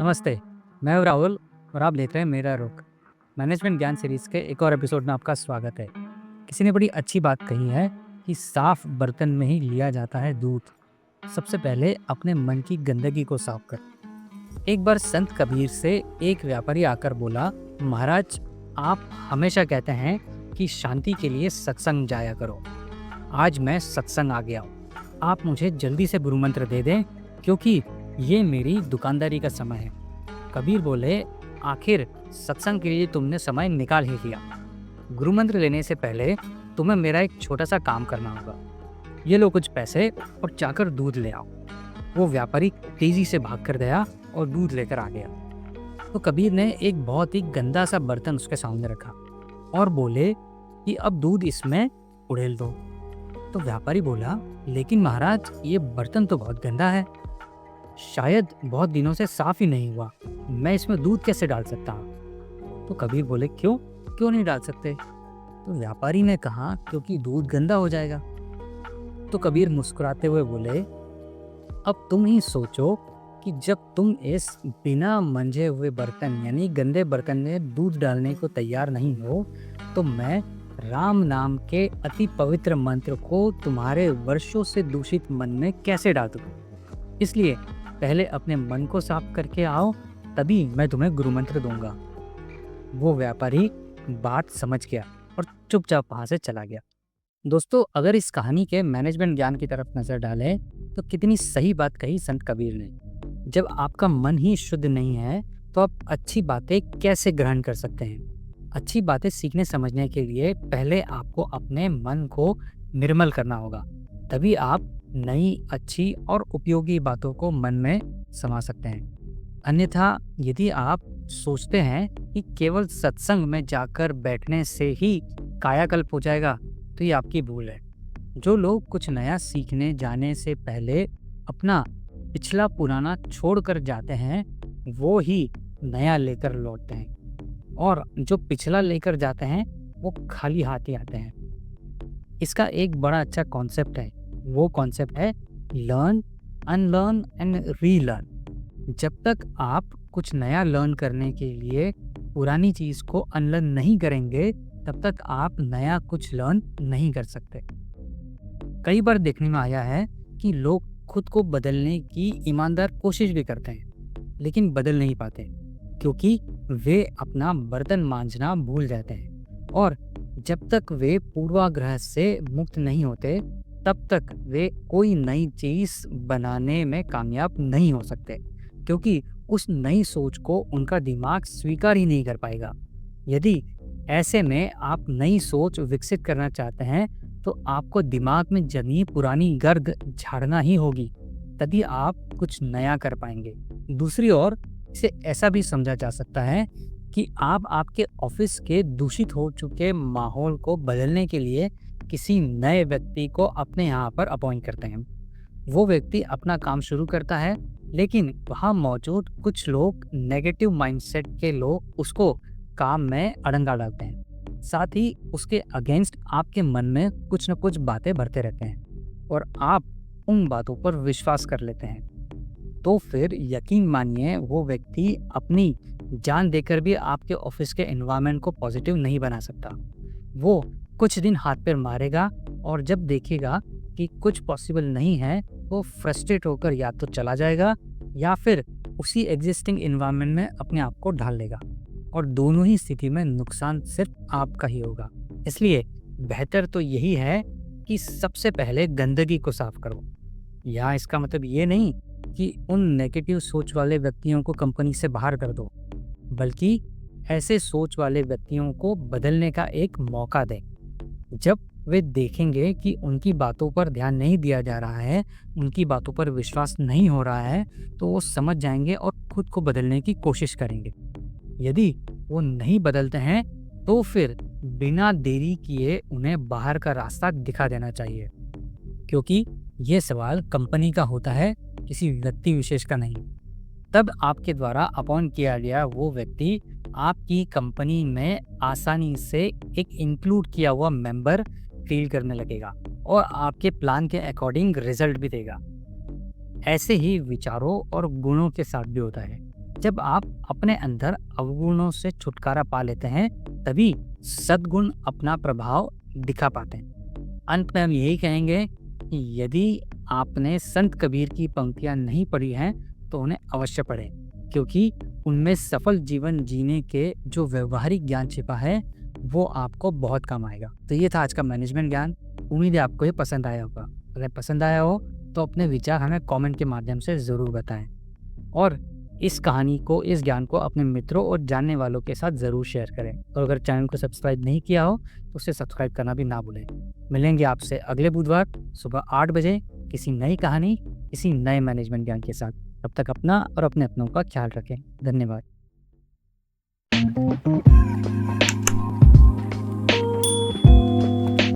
नमस्ते, मैं हूँ राहुल और आप देख रहे हैं मेरा रुख। मैनेजमेंट ज्ञान सीरीज के एक और एपिसोड में आपका स्वागत है। किसी ने बड़ी अच्छी बात कही है कि साफ बर्तन में ही लिया जाता है दूध। सबसे पहले अपने मन की गंदगी को साफ कर। एक बार संत कबीर से एक व्यापारी आकर बोला, महाराज, आप हमेशा कहते हैं कि शांति के लिए सत्संग जाया करो। आज मैं सत्संग आ गया हूँ। आप मुझे जल्दी से गुरु मंत्र दे दें, क्योंकि ये मेरी दुकानदारी का समय है। कबीर बोले, आखिर सत्संग के लिए तुमने समय निकाल ही लिया। गुरु मंत्र लेने से पहले तुम्हें मेरा एक छोटा सा काम करना होगा। ये लो कुछ पैसे और जाकर दूध ले आओ। वो व्यापारी तेजी से भाग कर गया और दूध लेकर आ गया। तो कबीर ने एक बहुत ही गंदा सा बर्तन उसके सामने रखा और बोले कि अब दूध इसमें उड़ेल दो। तो व्यापारी बोला, लेकिन महाराज, ये बर्तन तो बहुत गंदा है, शायद बहुत दिनों से साफ ही नहीं हुआ, मैं इसमें दूध कैसे डाल सकता हूँ? तो कबीर बोले, क्यों क्यों नहीं डाल सकते? तो व्यापारी ने कहा, क्योंकि दूध गंदा हो जाएगा। तो कबीर मुस्कुराते हुए बोले, अब तुम ही सोचो कि जब तुम इस बिना मंजे हुए बर्तन यानी गंदे बर्तन में दूध डालने को तैयार नहीं हो, तो मैं राम नाम के अति पवित्र मंत्र को तुम्हारे वर्षों से दूषित मन में कैसे डाल दूं? इसलिए पहले अपने मन को साफ करके आओ, तभी मैं तुम्हें गुरु मंत्र दूंगा। वो व्यापारी बात समझ गया और चुपचाप वहां से चला गया। दोस्तों, अगर इस कहानी के मैनेजमेंट ज्ञान की तरफ नजर डालें तो कितनी सही बात कही संत कबीर ने। जब आपका मन ही शुद्ध नहीं है तो आप अच्छी बातें कैसे ग्रहण कर सकते हैं? अच्छी बातें सीखने समझने के लिए पहले आपको अपने मन को निर्मल करना होगा, तभी आप नई, अच्छी और उपयोगी बातों को मन में समा सकते हैं। अन्यथा यदि आप सोचते हैं कि केवल सत्संग में जाकर बैठने से ही कायाकल्प हो जाएगा, तो ये आपकी भूल है। जो लोग कुछ नया सीखने जाने से पहले अपना पिछला पुराना छोड़कर जाते हैं, वो ही नया लेकर लौटते हैं, और जो पिछला लेकर जाते हैं वो खाली हाथ ही आते हैं। इसका एक बड़ा अच्छा कॉन्सेप्ट है। वो कॉन्सेप्ट है लर्न, अनलर्न एंड रीलर्न। जब तक आप कुछ नया लर्न करने के लिए पुरानी चीज को अनलर्न नहीं करेंगे, तब तक आप नया कुछ लर्न नहीं कर सकते। कई बार देखने में आया है कि लोग खुद को बदलने की ईमानदार कोशिश भी करते हैं, लेकिन बदल नहीं पाते, क्योंकि वे अपना बर्तन मांजना भूल जाते हैं। और जब तक वे पूर्वाग्रह से मुक्त नहीं होते, तब तक वे कोई नई चीज बनाने में कामयाब नहीं हो सकते, क्योंकि उस नई सोच को उनका दिमाग स्वीकार ही नहीं कर पाएगा। यदि ऐसे में आप नई सोच विकसित करना चाहते हैं, तो आपको दिमाग में जमी पुरानी गर्द झाड़ना ही होगी, तभी आप कुछ नया कर पाएंगे। दूसरी ओर इसे ऐसा भी समझा जा सकता है कि आप आपके ऑफिस के दूषित हो चुके माहौल को बदलने के लिए किसी नए व्यक्ति को अपने यहाँ पर अपॉइंट करते हैं। वो व्यक्ति अपना काम शुरू करता है, लेकिन वहाँ मौजूद कुछ लोग नेगेटिव माइंडसेट के लोग उसको काम में अड़ंगा डालते हैं। साथ ही उसके अगेंस्ट आपके मन में कुछ न कुछ बातें भरते रहते हैं और आप उन बातों पर विश्वास कर लेते हैं। तो फिर यकीन मानिए, वो व्यक्ति अपनी जान देकर भी आपके ऑफिस के एनवायरनमेंट को पॉजिटिव नहीं बना सकता। वो कुछ दिन हाथ पैर मारेगा और जब देखेगा कि कुछ पॉसिबल नहीं है, वो फ्रस्ट्रेट होकर या तो चला जाएगा या फिर उसी एग्जिस्टिंग एनवायरनमेंट में अपने आप को ढाल लेगा, और दोनों ही स्थिति में नुकसान सिर्फ आपका ही होगा। इसलिए बेहतर तो यही है कि सबसे पहले गंदगी को साफ करो। यहाँ इसका मतलब ये नहीं कि उन नेगेटिव सोच वाले व्यक्तियों को कंपनी से बाहर कर दो, बल्कि ऐसे सोच वाले व्यक्तियों को बदलने का एक मौका दें। जब वे देखेंगे कि उनकी बातों पर ध्यान नहीं दिया जा रहा है, उनकी बातों पर विश्वास नहीं हो रहा है, तो वो समझ जाएंगे और खुद को बदलने की कोशिश करेंगे। यदि वो नहीं बदलते हैं, तो फिर बिना देरी किए उन्हें बाहर का रास्ता दिखा देना चाहिए, क्योंकि ये सवाल कंपनी का होता है, किसी व्यक्ति विशेष का नहीं। तब आपके द्वारा अपॉइंट किया गया वो व्यक्ति आपकी कंपनी में आसानी से एक इंक्लूड किया हुआ मेंबर फील करने लगेगा और आपके प्लान के अकॉर्डिंग रिजल्ट भी देगा। ऐसे ही विचारों और गुणों के साथ भी होता है। जब आप अपने अंदर अवगुणों से छुटकारा पा लेते हैं, तभी सद्गुण अपना प्रभाव दिखा पाते हैं। अंत में हम यही कहेंगे कि यदि आपने संत कबीर की पंक्तियां नहीं पढ़ी हैं, तो उन्हें अवश्य पढ़ें, क्योंकि उनमें सफल जीवन जीने के जो व्यवहारिक ज्ञान छिपा है, वो आपको बहुत काम आएगा। तो ये था आज का मैनेजमेंट ज्ञान। उम्मीद है आपको ये पसंद आया होगा। अगर पसंद आया हो तो अपने विचार हमें कमेंट के माध्यम से ज़रूर बताएं, और इस कहानी को, इस ज्ञान को अपने मित्रों और जानने वालों के साथ ज़रूर शेयर करें। और अगर चैनल को सब्सक्राइब नहीं किया हो तो उसे सब्सक्राइब करना भी ना भूलें। मिलेंगे आपसे अगले बुधवार सुबह 8 बजे किसी नई कहानी, किसी नए मैनेजमेंट ज्ञान के साथ। तब तक अपना और अपने अपनों का ख्याल रखें। धन्यवाद।